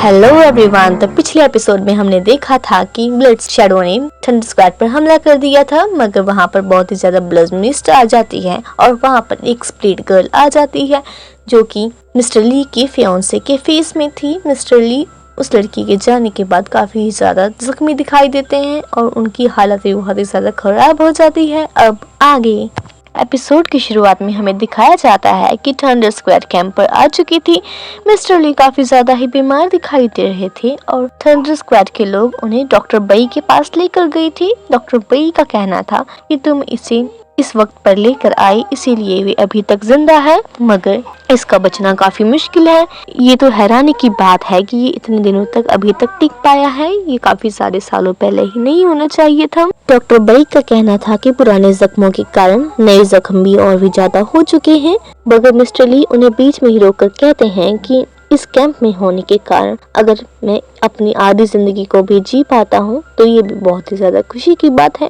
Hello everyone. तो पिछले episode में हमने देखा था कि ब्लड शैडो ने थंडर स्क्वाड पर हमला कर दिया था, मगर वहां पर बहुत ही ज्यादा ब्लड मिस्ट आ जाती है और वहां पर एक स्प्लिट गर्ल आ जाती है जो कि मिस्टर ली के फियांसे के फेस में थी। मिस्टर ली उस लड़की के जाने के बाद काफी ज्यादा जख्मी दिखाई देते हैं और उनकी हालत भी बहुत ही ज्यादा खराब हो जाती है। अब आगे एपिसोड की शुरुआत में हमें दिखाया जाता है कि थंडर स्क्वाड कैंप पर आ चुकी थी। मिस्टर ली काफी ज्यादा ही बीमार दिखाई दे रहे थे और थंडर स्क्वाड के लोग उन्हें डॉक्टर बई के पास लेकर गई थी। डॉक्टर बई का कहना था कि तुम इसे इस वक्त पर लेकर आई, इसीलिए वे अभी तक जिंदा है, मगर इसका बचना काफी मुश्किल है। ये तो हैरानी की बात है कि ये इतने दिनों तक अभी तक टिक पाया है, ये काफी सारे सालों पहले ही नहीं होना चाहिए था। डॉक्टर बई का कहना था कि पुराने जख्मों के कारण नए जख्म भी और भी ज्यादा हो चुके हैं, मगर मिस्टर ली उन्हें बीच में ही रोककर कहते हैं कि इस कैंप में होने के कारण अगर मैं अपनी आधी जिंदगी को भी जी पाता हूँ तो ये भी बहुत ही ज्यादा खुशी की बात है।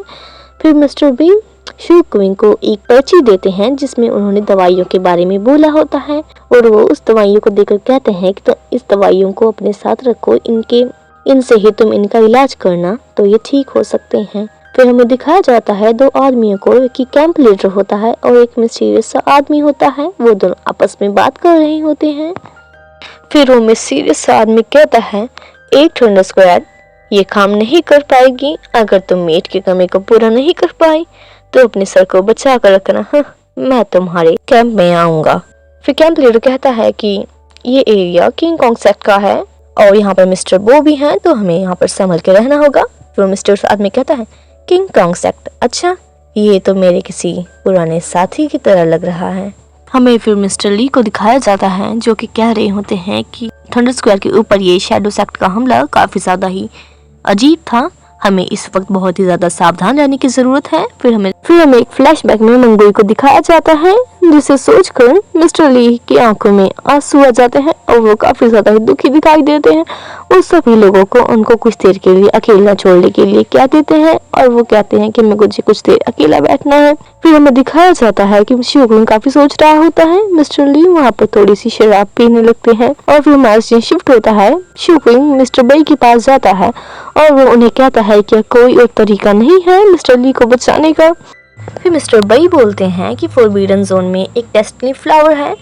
फिर मिस्टर बी शू क्विंग को एक पर्ची देते हैं जिसमें उन्होंने दवाइयों के बारे में बोला होता है और वो उस दवाइयों को देकर कहते हैं कि तो इस दवाइयों को अपने साथ रखो, इनसे ही तुम इनका इलाज करना तो ये ठीक हो सकते हैं। फिर हमें दिखाया जाता है दो आदमियों को, एक कैंप लीडर होता है और एक मिस्टीरियस सा आदमी होता है। वो दोनों आपस में बात कर रहे होते हैं। फिर वो मिस्टीरियस सा आदमी कहता है, एक थंडर स्क्वाड ये काम नहीं कर पाएगी, अगर तुम मीट की कमी को पूरा नहीं कर पाई तो अपने सर को बचा कर रखना। मैं तुम्हारे कैंप में आऊंगा। फिर कैंप लीडर कहता है कि ये एरिया किंग कॉन्ग सेक्ट का है और यहाँ पर मिस्टर बो भी हैं, तो हमें यहाँ पर संभल के रहना होगा। फिर मिस्टर आदमी कहता है, किंग कॉन्ग सेक्ट, अच्छा ये तो मेरे किसी पुराने साथी की तरह लग रहा है। हमें फिर मिस्टर ली को दिखाया जाता है जो कि कह रहे होते हैं कि थंडर स्क्वाड के ऊपर ये शैडो सेक्ट का हमला काफी ज्यादा ही अजीब था, हमें इस वक्त बहुत ही ज्यादा सावधान रहने की जरूरत है। फिर हमें एक फ्लैशबैक में मंगोई को दिखाया जाता है जिसे सोचकर मिस्टर ली की आंखों में आंसू आ जाते हैं और वो काफी ज्यादा ही दुखी दिखाई देते हैं। उस सभी लोगों को उनको कुछ देर के लिए अकेला छोड़ने के लिए कह देते हैं और वो कहते हैं कि मुझे कुछ देर अकेला बैठना है। फिर हमें दिखाया जाता है कि शू काफी सोच रहा होता है। मिस्टर ली वहाँ पर थोड़ी सी शराब पीने लगते हैं और फिर हमारा सीन शिफ्ट होता है। शू मिस्टर बई के पास जाता है और वो उन्हें कहता है कि कोई और तरीका नहीं है मिस्टर ली को बचाने का। फिर मिस्टर बई बोलते हैं कि फॉरबिडन जोन में एक डेस्टिनी फ्लावर है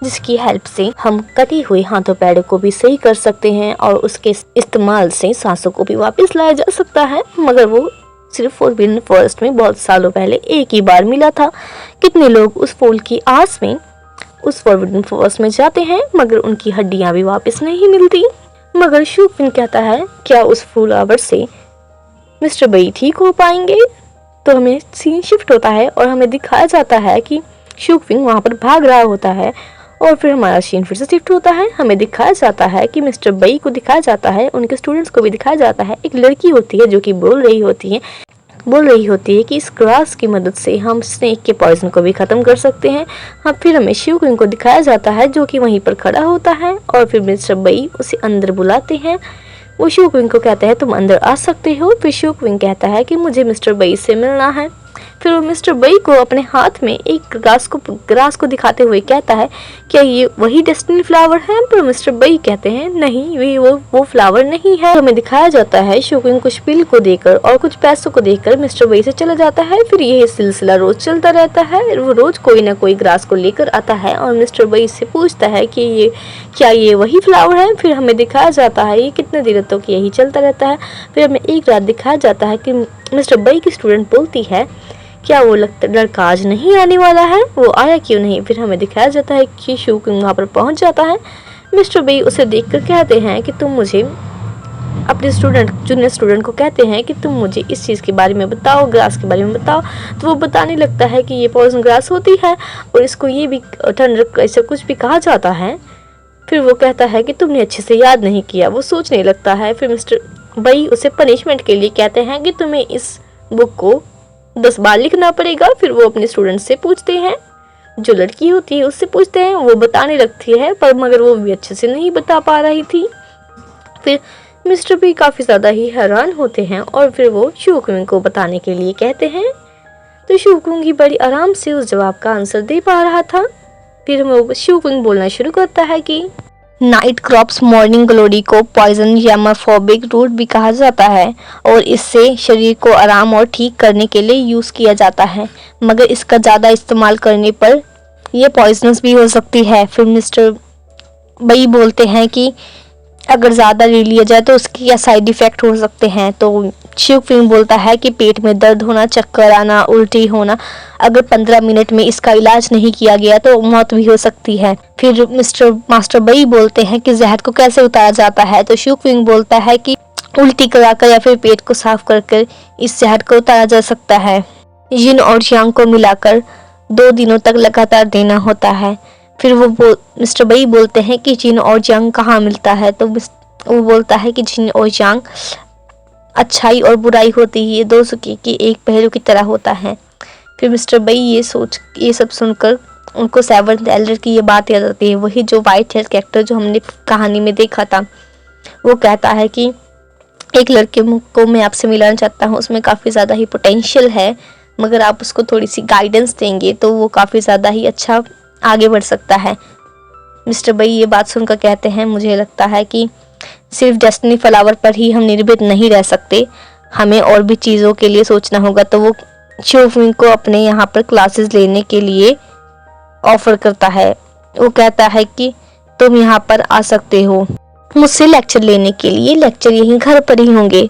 जिसकी हेल्प से हम कटी हुई हाथों पैरों को भी सही कर सकते हैं और उसके इस्तेमाल से सांसों को भी वापस लाया जा सकता है, मगर वो सिर्फ फॉरबिडन फॉरेस्ट में बहुत सालों पहले एक ही बार मिला था। कितने लोग उस फूल की आस में उस फॉरबिडन फॉरेस्ट में जाते हैं मगर उनकी हड्डियां भी वापस नहीं मिलती। मगर शू कहता है, क्या उस फ्लावर से मिस्टर बई ठीक हो पाएंगे? तो हमें सीन शिफ्ट होता है और हमें दिखाया जाता है कि शू वहाँ पर भाग रहा होता है और फिर हमारा सीन फिर से शिफ्ट होता है। हमें दिखाया जाता है कि मिस्टर बई को दिखाया जाता है, उनके स्टूडेंट्स को भी दिखाया जाता है। एक लड़की होती है जो कि बोल रही होती है कि इस ग्रास की मदद से हम स्नेक के पॉइजन को भी खत्म कर सकते हैं। हाँ, फिर हमें शू को दिखाया जाता है जो कि वहीं पर खड़ा होता है और फिर मिस्टर बई उसे अंदर बुलाते हैं। वो शू को कहता है, तुम अंदर आ सकते हो। फिर शू कहता है कि मुझे मिस्टर बई से मिलना है। फिर वो मिस्टर बई को अपने हाथ में एक ग्रास को दिखाते हुए कहता है, क्या ये वही डेस्टिनी फ्लावर है? पर मिस्टर बई कहते हैं, नहीं, ये वो फ्लावर नहीं है। तो हमें दिखाया जाता है शू कुछ बिल को देकर और कुछ पैसों को देकर मिस्टर बई से चला जाता है। फिर यह सिलसिला रोज चलता रहता है। वो रोज कोई ना कोई ग्रास को लेकर आता है और मिस्टर बई से पूछता है कि क्या ये वही फ्लावर है। फिर हमें दिखाया जाता है ये कितने दिनों तक यही चलता रहता है। फिर हमें एक रात दिखाया जाता है कि मिस्टर बई की स्टूडेंट बोलती है, क्या वो लड़का आज नहीं आने वाला है? वो आया क्यों नहीं? फिर हमें दिखाया जाता है कि शू वहाँ पर पहुँच जाता है। मिस्टर बई उसे देखकर कहते हैं कि तुम मुझे अपने जूनियर स्टूडेंट को कहते हैं कि तुम मुझे इस चीज़ के बारे में बताओ, ग्रास के बारे में बताओ। तो वो बताने लगता है कि ये पॉइजन ग्रास होती है और इसको ये भी थंडर ऐसा कुछ भी कहा जाता है। फिर वो कहता है कि तुमने अच्छे से याद नहीं किया। वो सोचने लगता है। फिर मिस्टर बई उसे पनिशमेंट के लिए कहते हैं कि तुम्हें इस बुक को 10 बार लिखना पड़ेगा। फिर वो अपने स्टूडेंट से पूछते हैं, जो लड़की होती है उससे पूछते हैं, वो बताने लगती है पर मगर वो भी अच्छे से नहीं बता पा रही थी। फिर मिस्टर बी काफ़ी ज़्यादा ही हैरान होते हैं और फिर वो शू को बताने के लिए कहते हैं। तो शू ही बड़ी आराम से उस जवाब का आंसर दे पा रहा था। फिर वो शू बोलना शुरू करता है कि नाइट क्रॉप्स मॉर्निंग ग्लोरी को पॉइजन यामाफोबिक रूट भी कहा जाता है और इससे शरीर को आराम और ठीक करने के लिए यूज़ किया जाता है, मगर इसका ज़्यादा इस्तेमाल करने पर यह पॉइजनस भी हो सकती है। फिर मिस्टर बई बोलते हैं कि अगर ज़्यादा ले लिया जाए तो उसके क्या साइड इफ़ेक्ट हो सकते हैं। तो शिव फिंग बोलता है कि पेट में दर्द होना, चक्कर आना, उल्टी होना, अगर 15 मिनट में इसका इलाज नहीं किया गया तो मौत भी हो सकती है। फिर मास्टर बई बोलते हैं कि जहर को कैसे उतारा जाता है। तो शिव फिंग बोलता है कि उल्टी कराकर या फिर पेट को साफ कर इस जहर को उतारा जा सकता है। यिन और यांग को मिलाकर 2 दिनों तक लगातार देना होता है। फिर मिस्टर बई बोलते हैं कि जिन और यांग कहाँ मिलता है। तो वो बोलता है कि जिन और यांग अच्छाई और बुराई होती है, ये 2 सिक्के के एक पहलू की तरह होता है। फिर मिस्टर बई ये सब सुनकर उनको सेवंथ एल्डर की ये बात याद आती है, वही जो वाइट हेयर कैरेक्टर जो हमने कहानी में देखा था। वो कहता है कि एक लड़के को मैं आपसे मिलाना चाहता हूँ, उसमें काफ़ी ज़्यादा ही पोटेंशियल है, मगर आप उसको थोड़ी सी गाइडेंस देंगे तो वो काफ़ी ज़्यादा ही अच्छा आगे बढ़ सकता है। मिस्टर बई ये बात सुनकर कहते हैं, मुझे लगता है कि सिर्फ डेस्टिनी फ्लावर पर ही हम निर्भर नहीं रह सकते, हमें और भी चीज़ों के लिए सोचना होगा। तो वो शिवफिंग को अपने यहाँ पर क्लासेस लेने के लिए ऑफर करता है। वो कहता है कि तुम यहाँ पर आ सकते हो मुझसे लेक्चर लेने के लिए, लेक्चर यहीं घर पर ही होंगे।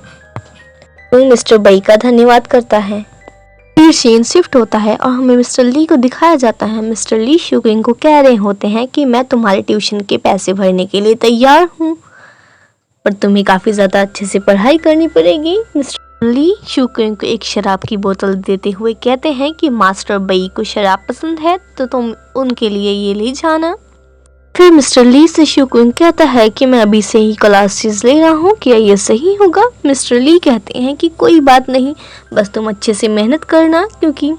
तो मिस्टर बई का धन्यवाद करता है। फिर सीन शिफ्ट होता है और हमें मिस्टर ली को दिखाया जाता है। मिस्टर ली शुकिंग को कह रहे होते हैं कि मैं तुम्हारे ट्यूशन के पैसे भरने के लिए तैयार हूँ, पर तुम्हें काफ़ी ज़्यादा अच्छे से पढ़ाई करनी पड़ेगी। मिस्टर ली शुकिंग को एक शराब की बोतल देते हुए कहते हैं कि मास्टर बई को शराब पसंद है तो तुम उनके लिए ये ले जाना। फिर मिस्टर ली से शुकिंग कहता है कि मैं अभी से ही क्लासेस ले रहा हूँ, क्या ये सही होगा। मिस्टर ली कहते हैं कि कोई बात नहीं, बस तुम अच्छे से मेहनत करना, क्योंकि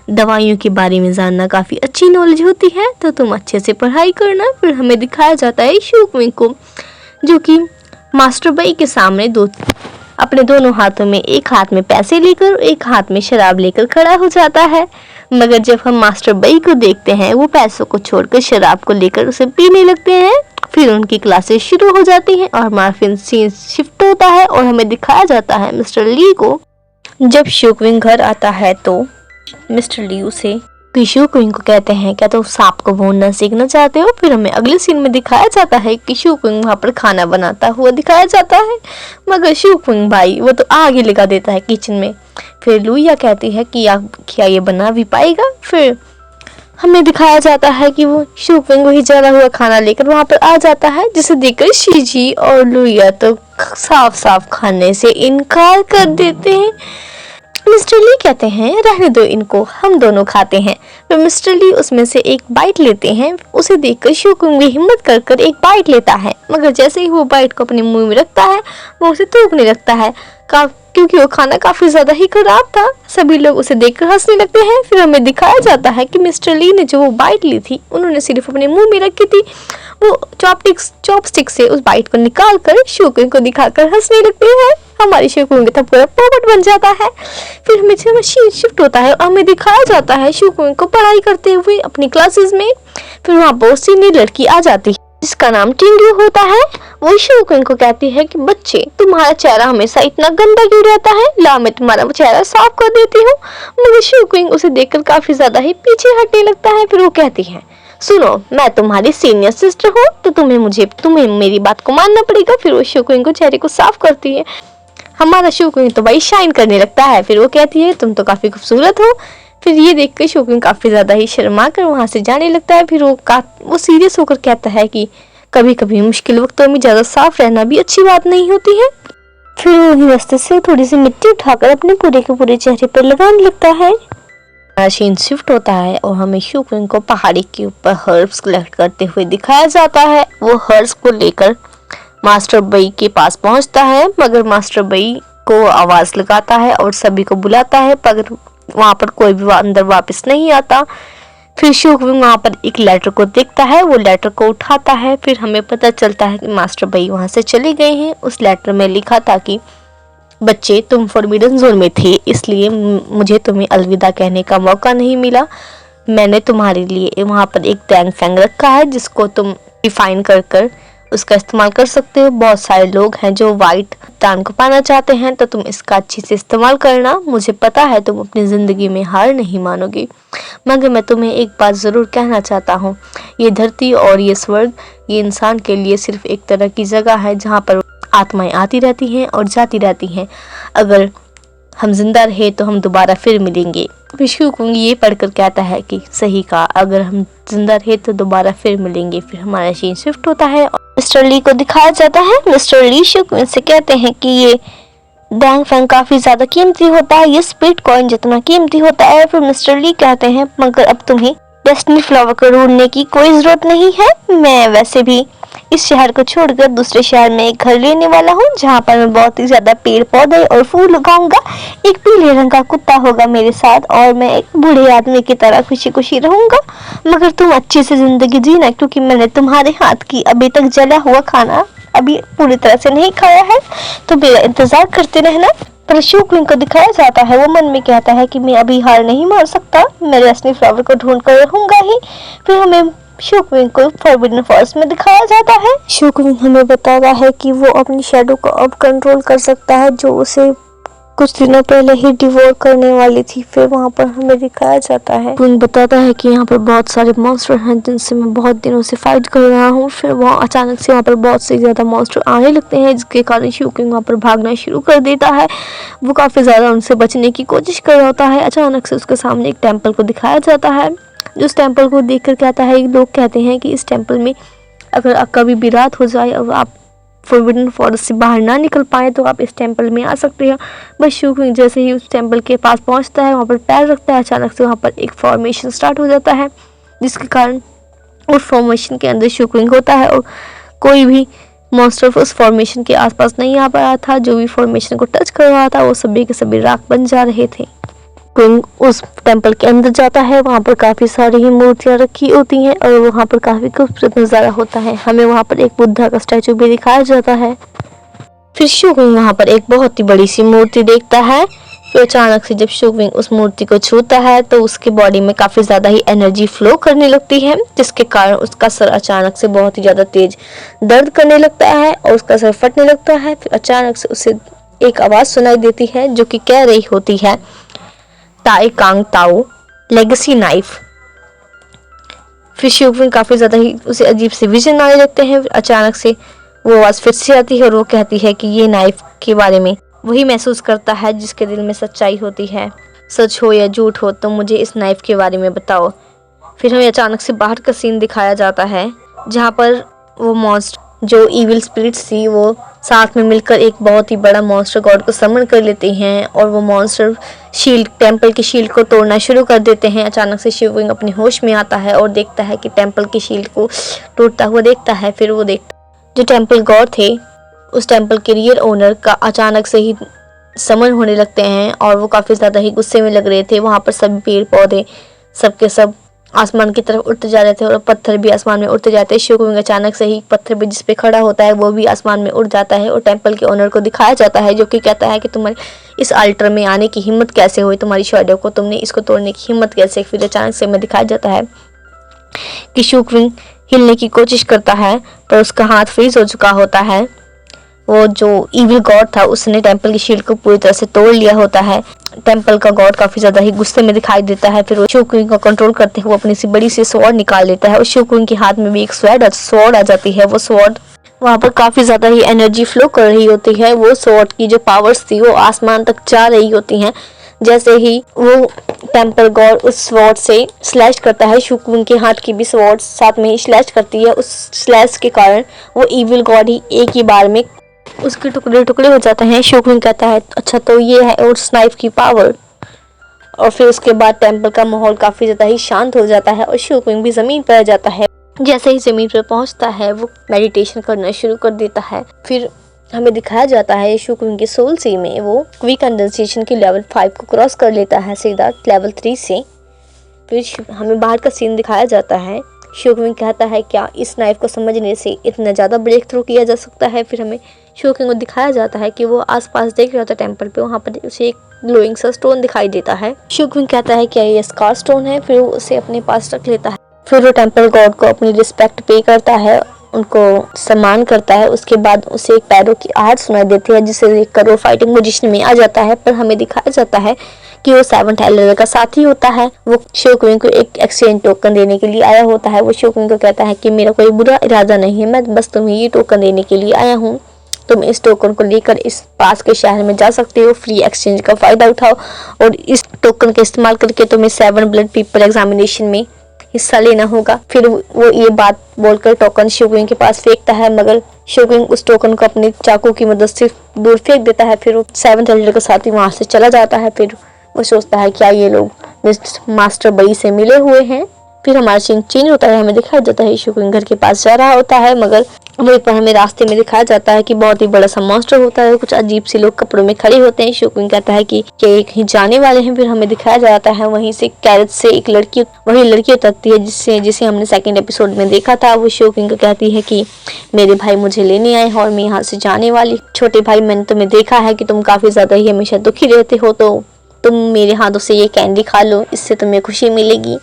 दवाइयों के बारे में जानना काफ़ी अच्छी नॉलेज होती है, तो तुम अच्छे से पढ़ाई करना। फिर हमें दिखाया जाता है शुकिंग को, जो कि मास्टर बई के सामने अपने दोनों हाथों में, एक हाथ में पैसे लेकर एक हाथ में शराब लेकर खड़ा हो जाता है। मगर जब हम मास्टर बई को देखते हैं, वो पैसों को छोड़कर शराब को लेकर उसे पीने लगते हैं। फिर उनकी क्लासेस शुरू हो जाती हैं और हमारा सीन शिफ्ट होता है और हमें दिखाया जाता है मिस्टर ली को। जब शुकिंग घर आता है तो मिस्टर ली उसे शुकिंग को कहते हैं, क्या तुम सांप को भूनना सीखना चाहते हो। फिर हमें अगले सीन में दिखाया जाता है कि शुकिंग वहाँ पर खाना बनाता हुआ दिखाया जाता है, मगर शुकिंग भाई वो तो आग ही लगा देता है किचन में। फिर लुइया कहती है कि क्या ये बना भी पाएगा। फिर हमें दिखाया जाता है कि वो शुकिंग वही जला हुआ खाना लेकर वहाँ पर आ जाता है, जिसे देखकर शीजी और लुइया तो साफ साफ खाने से इनकार कर देते हैं। मिस्टर ली कहते हैं, रहने दो इनको, हम दोनों खाते हैं। तो मिस्टर ली उसमें से एक बाइट लेते हैं। उसे देखकर शुकिंग भी हिम्मत कर एक बाइट लेता है, मगर जैसे ही वो बाइट को अपने मुंह में रखता है वो उसे थूकने लगता है, क्योंकि वो खाना काफ़ी ज़्यादा ही खराब था। सभी लोग उसे देखकर हंसने लगते हैं। फिर हमें दिखाया जाता है कि मिस्टर ली ने जो वो बाइट ली थी, उन्होंने सिर्फ अपने मुंह में रखी थी। वो चॉपस्टिक से उस बाइट को निकाल कर शुकिंग को दिखाकर हंसने लगते हैं। हमारी शुकिंग का पूरा पोपट बन जाता है। फिर हमें मशीन शिफ्ट होता है और हमें दिखाया जाता है शुकिंग को पढ़ाई करते हुए अपनी क्लासेस में। फिर वहाँ बहुत सी नई लड़की आ जाती है जिसका नाम टिंगू होता है। वो शुकिंग को कहती है कि बच्चे, तुम्हारा चेहरा हमेशा इतना गंदा क्यों रहता है, ला मैं तुम्हारा चेहरा साफ कर देती हूँ। मगर शुकिंग उसे देखकर काफी ज्यादा ही पीछे हटने लगता है। फिर वो कहती है, सुनो, मैं तुम्हारी सीनियर सिस्टर हूँ, तो तुम्हें मेरी बात को मानना पड़ेगा। फिर वो शुकिंग को चेहरे को साफ करती है। हमारा शुकिंग तो भाई शाइन करने लगता है। फिर वो कहती है, तुम तो काफी खूबसूरत हो। फिर ये देखकर शुकिंग काफी ज्यादा ही शर्मा कर वहां से जाने लगता है। फिर वो सीरियस होकर कहता है कि कभी कभी मुश्किल वक्तों में ज्यादा साफ रहना भी अच्छी बात नहीं होती है। फिर वही रास्ते से थोड़ी सी मिट्टी उठाकर अपने पूरे के पूरे चेहरे पर लगाने लगता है। सीन शिफ्ट होता है और हमें शुकिंग को पहाड़ी के ऊपर हर्ब्स कलेक्ट करते हुए दिखाया जाता है। वो हर्ब्स को लेकर मास्टर बई के पास पहुंचता है, मगर मास्टर बई को आवाज लगाता है और सभी को बुलाता है, पर वहां पर कोई भी अंदर वापस नहीं आता। फिर शुकिंग वहां पर एक लेटर को देखता है, वो लेटर को उठाता है। फिर हमें पता चलता है कि मास्टर बई वहां से चले गए हैं। उस लेटर में लिखा था कि बच्चे, तुम फॉरबिडन जोन में थे, इसलिए मुझे तुम्हें अलविदा कहने का मौका नहीं मिला। मैंने तुम्हारे लिए वहां पर एक टैंग फैंग रखा है, जिसको तुम डिफाइन कर उसका इस्तेमाल कर सकते हो। बहुत सारे लोग हैं जो व्हाइट दान को पाना चाहते हैं, तो तुम इसका अच्छे से इस्तेमाल करना। मुझे पता है तुम अपनी ज़िंदगी में हार नहीं मानोगी, मगर मैं तुम्हें एक बात ज़रूर कहना चाहता हूँ। ये धरती और ये स्वर्ग, ये इंसान के लिए सिर्फ एक तरह की जगह है जहाँ पर आत्माएं आती रहती हैं और जाती रहती हैं। अगर हम जिंदा रहे तो हम दोबारा फिर मिलेंगे। विशु कुंग ये पढ़कर कहता है कि सही कहा, अगर हम जिंदा रहे तो दोबारा फिर मिलेंगे। फिर हमारा सीन शिफ्ट होता है और मिस्टर ली को दिखाया जाता है। मिस्टर ली शु कुंग से कहते हैं कि ये डैंग फैंग काफी ज्यादा कीमती होता है, ये स्पीड कॉइन जितना कीमती होता है। फिर मिस्टर ली कहते हैं मगर अब तुम्हें डेस्टिनी फ्लावर को ढूंढने की कोई जरूरत नहीं है। मैं वैसे भी इस शहर को छोड़कर दूसरे शहर में एक घर लेने वाला हूँ जहाँ पर मैं बहुत ही ज्यादा पेड़ पौधे और फूल उगाऊंगा। एक पीले रंग का कुत्ता होगा मेरे साथ और मैं एक बूढ़े आदमी की तरह खुशी खुशी रहूंगा। मगर तुम अच्छे से जिंदगी जीना, क्योंकि मैंने तुम्हारे हाथ की अभी तक जला हुआ खाना अभी पूरी तरह से नहीं खाया है, तो मेरा इंतजार करते रहना। पर शू क्वीन को दिखाया जाता है, वो मन में कहता है कि मैं अभी हार नहीं मान सकता, मैं डेस्टिनी फ्लावर को ढूंढ कर रहूंगा ही। फिर हमें शू क्वीन को फॉरबिडन फॉरेस्ट में दिखाया जाता है। शू क्वीन हमें बताता है कि वो अपनी शैडो को अब कंट्रोल कर सकता है, जो उसे कुछ दिनों पहले ही डिवोर करने वाली थी। फिर वहाँ पर हमें दिखाया जाता है, क्वीन बताता है कि यहाँ पर बहुत सारे मॉन्स्टर हैं जिनसे मैं बहुत दिनों से फाइट कर रहा हूँ। फिर वहाँ अचानक से वहाँ पर बहुत से ज़्यादा मॉन्स्टर आने लगते हैं, जिसके कारण शू क्वीन वहाँ पर भागना शुरू कर देता है। वो काफ़ी ज़्यादा उनसे बचने की कोशिश कर रहा होता है। अचानक से उसके सामने एक टेम्पल को दिखाया जाता है, जो उस टेम्पल को देखकर कहता है, लोग कहते हैं कि इस टेम्पल में अगर आप कभी भी रात हो जाए और आप फॉरबिडन फॉरेस्ट से बाहर ना निकल पाए तो आप इस टेम्पल में आ सकते हैं। बस शू क्वीन जैसे ही उस टेम्पल के पास पहुंचता है, वहाँ पर पैर रखता है, अचानक से वहाँ पर एक फॉर्मेशन स्टार्ट हो जाता है, जिसके कारण उस फॉर्मेशन के अंदर शू क्वीन होता है और कोई भी मॉन्स्टर उस फॉर्मेशन के आसपास नहीं आ पाया था। जो भी फॉर्मेशन को टच कर रहा था वो सभी के सभी राख बन जा रहे थे। क्वीन उस टेम्पल के अंदर जाता है, वहाँ पर काफ़ी सारी ही मूर्तियाँ रखी होती हैं और वहाँ पर काफ़ी खूबसूरत नज़ारा होता है। हमें वहाँ पर एक बुद्धा का स्टैचू भी दिखाया जाता है। फिर शू क्वीन वहाँ पर एक बहुत ही बड़ी सी मूर्ति देखता है। फिर अचानक से जब शू क्वीन उस मूर्ति को छूता है तो उसके बॉडी में काफ़ी ज़्यादा ही एनर्जी फ्लो करने लगती है, जिसके कारण उसका सर अचानक से बहुत ही ज़्यादा तेज दर्द करने लगता है और उसका सर फटने लगता है। फिर अचानक से उसे एक आवाज़ सुनाई देती है जो कि कह रही होती है, ताई कांग ताओ लेगेसी नाइफ। फिर शू क्वीन काफ़ी ज़्यादा ही उसे अजीब से विजन आने लगते हैं। अचानक से वो आवाज़ फिर से आती है और वो कहती है कि ये नाइफ के बारे में वही महसूस करता है जिसके दिल में सच्चाई होती है। सच हो या झूठ हो तो मुझे इस नाइफ के बारे में बताओ। फिर हमें अचानक से बाहर का सीन दिखाया जाता है, जहाँ पर वो मॉन्स्टर जो इविल स्पिरिट्स थी वो साथ में मिलकर एक बहुत ही बड़ा मॉन्स्टर गॉड को समन कर लेते हैं और वो मॉन्स्टर शील्ड टेम्पल की शील्ड को तोड़ना शुरू कर देते हैं। अचानक से शू क्वीन अपने होश में आता है और देखता है कि टेम्पल की शील्ड को टूटता हुआ देखता है। फिर वो देखता जो टेम्पल गॉड थे उस टेम्पल के रियल ओनर का अचानक से ही समन होने लगते हैं और वो काफ़ी ज़्यादा ही गुस्से में लग रहे थे। वहाँ पर सभी पेड़ पौधे सबके सब आसमान की तरफ उड़ते जा रहे थे और पत्थर भी आसमान में उड़ते जाते हैं। शू क्वीन अचानक से ही पत्थर भी जिस पे खड़ा होता है वो भी आसमान में उड़ जाता है और टेम्पल के ओनर को दिखाया जाता है, जो कि कहता है कि तुम्हारे इस अल्टर में आने की हिम्मत कैसे हुई, तुम्हारी शैडो को तुमने इसको तोड़ने की हिम्मत कैसे। फिर अचानक से हमें दिखाया जाता है कि शू क्वीन हिलने की कोशिश करता है पर उसका हाथ फ्रीज हो चुका होता है। वो जो इविल गॉड था उसने टेम्पल की शील्ड को पूरी तरह से तोड़ लिया होता है। टेम्पल का गॉड काफी ज्यादा ही गुस्से में दिखाई देता है। फिर वो शू क्वीन को कंट्रोल करते हुए अपनी सी बड़ी सी स्वॉर्ड निकाल लेता है और शू क्वीन के हाथ में भी एक स्वॉर्ड आ जाती है। वो स्वॉर्ड वहाँ पर काफी ज्यादा ही एनर्जी फ्लो कर रही होती है। वो स्वॉर्ड की जो पावर्स थी वो आसमान तक जा रही होती हैं। जैसे ही वो टेम्पल गॉड उस स्वॉर्ड से स्लैश करता है, शू क्वीन के हाथ की भी स्वॉर्ड साथ में ही स्लैश करती है। उस स्लैश के कारण वो इविल गॉड ही एक ही बार में उसके टुकड़े टुकड़े हो जाते हैं। शू क्वीन कहता है अच्छा तो ये है उस नाइफ की पावर। और फिर उसके बाद टेम्पल का माहौल काफ़ी ज़्यादा ही शांत हो जाता है और शू क्वीन भी ज़मीन पर आ जाता है। जैसे ही ज़मीन पर पहुंचता है वो मेडिटेशन करना शुरू कर देता है। फिर हमें दिखाया जाता है शू क्वीन के सोल सी में वो क्विक कंडेंसेशन के लेवल 5 को क्रॉस कर लेता है सीधा लेवल 3 से। फिर हमें बाहर का सीन दिखाया जाता है। शू क्वीन कहता है क्या इस नाइफ को समझने से इतना ज़्यादा ब्रेक थ्रू किया जा सकता है। फिर हमें शू क्वीन को दिखाया जाता है कि वो आसपास देख रहा था टेम्पल पे, वहाँ पर उसे एक ग्लोइंग सा स्टोन दिखाई देता है। शू क्वीन कहता है क्या ये स्कार स्टोन है। फिर वो उसे अपने पास रख लेता है। फिर वो टेम्पल गॉड को अपनी रिस्पेक्ट पे करता है उनको सम्मान करता है। उसके बाद उसे एक पैरों की आहट सुनाई देती है, जिसे देखकर वो फाइटिंग पोजीशन में आ जाता है। पर हमें दिखाया जाता है कि वो सेवंथ एल्डर का साथी होता है। वो शोकुइन को एक एक्सचेंज टोकन देने के लिए आया होता है। वो शोकुइन को कहता है कि मेरा कोई बुरा इरादा नहीं है, मैं बस तुम्हें ये टोकन देने के लिए आया हूँ। तुम इस टोकन को लेकर इस पास के शहर में जा सकते हो, फ्री एक्सचेंज का फायदा उठाओ और इस टोकन का इस्तेमाल करके तुम्हें 7 ब्लड पीपल एग्जामिनेशन में हिस्सा लेना होगा। फिर वो ये बात बोलकर टोकन शोकुइन के पास फेंकता है, मगर शोकुइन उस टोकन को अपने चाकू की मदद से दूर फेंक देता है। फिर वो 7th एल्डर के साथ ही वहां से चला जाता है। फिर वो सोचता है क्या ये लोग मास्टर बड़ी से मिले हुए हैं। फिर हमारा सीन चेंज होता है, हमें दिखाया जाता है शोकुइन घर के पास जा रहा होता है, मगर वहीं पर हमें रास्ते में दिखाया जाता है कि बहुत ही बड़ा सा मॉन्स्टर होता है। कुछ अजीब से लोग कपड़ों में खड़े होते हैं। शोकुइन कहता है कि ये कहीं जाने वाले हैं। फिर हमें दिखाया जाता है वहीं से कैरेट से एक लड़की, वही लड़की उतरती है जिसे हमने सेकंड एपिसोड में देखा था। वो शोकुइन को कहती है कि मेरे भाई मुझे लेने आए हैं और मैं यहाँ से जाने वाली। छोटे भाई, मैंने तुम्हें देखा है कि तुम काफी ज्यादा ही हमेशा दुखी रहते हो, तो तुम मेरे हाथों से ये कैंडी खा लो, इससे तुम्हें खुशी मिलेगी।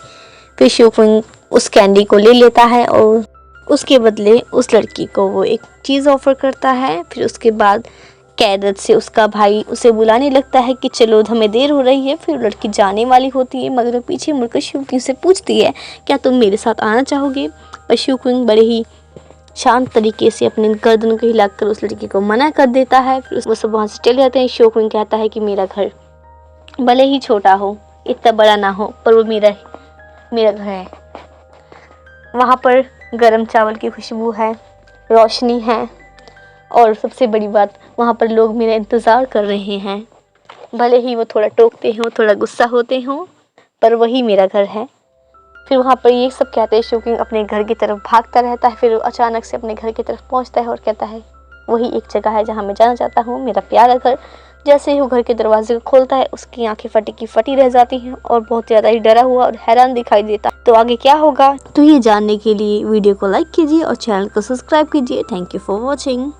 फिर शोकुइन उस कैंडी को ले लेता है और उसके बदले उस लड़की को वो एक चीज़ ऑफर करता है। फिर उसके बाद कैरत से उसका भाई उसे बुलाने लगता है कि चलो हमें देर हो रही है। फिर लड़की जाने वाली होती है, मगर वो पीछे मुड़कर शोकुइन से पूछती है क्या तुम मेरे साथ आना चाहोगे। पर शोकुइन बड़े ही शांत तरीके से अपने गर्दन को हिलाकर उस लड़की को मना कर देता है। फिर वो सब वहाँ से चले जाते हैं। शोकुइन कहता है कि मेरा घर भले ही छोटा हो, इतना बड़ा ना हो, पर वो मेरा घर है। वहाँ पर गरम चावल की खुशबू है, रोशनी है और सबसे बड़ी बात वहाँ पर लोग मेरा इंतज़ार कर रहे हैं। भले ही वो थोड़ा टोकते हों, थोड़ा गुस्सा होते हों, पर वही मेरा घर है। फिर वहाँ पर ये सब कहते हैं शोकुइन अपने घर की तरफ भागता रहता है। फिर अचानक से अपने घर की तरफ पहुँचता है और कहता है वही एक जगह है जहाँ मैं जाना चाहता हूँ, मेरा प्यारा घर। जैसे ही वो घर के दरवाजे को खोलता है, उसकी आंखें फटी की फटी रह जाती हैं और बहुत ज़्यादा ही डरा हुआ और हैरान दिखाई देता। तो आगे क्या होगा, तो ये जानने के लिए वीडियो को लाइक कीजिए और चैनल को सब्सक्राइब कीजिए। Thank you for watching.